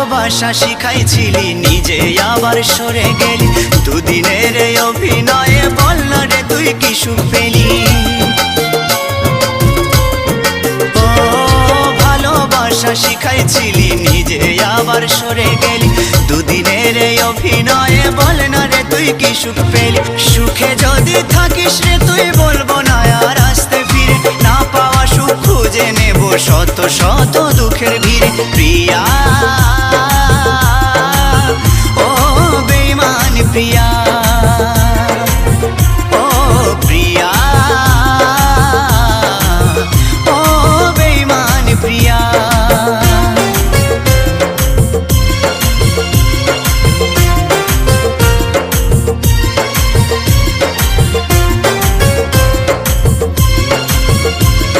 ভালোবাসা শিখাইছিলি নিজে আবার সরে গেলি। দুদিনের এই অভিনয়ে বল না রে তুই কি সুখ পেলি। ও ভালোবাসা শিখাইছিলি নিজে আবার সরে গেলি। দুদিনের এই অভিনয়ে বল না রে তুই কি সুখ পেলি। সুখে যদি থাকিস রে তুই বলবো না আর আসতে ফিরে। না পাওয়া সুখ খুঁজে নেব শত শত দুঃখের ভিড়ে। প্রিয়া ও বেঈমান প্রিয়া, ও প্রিয়া।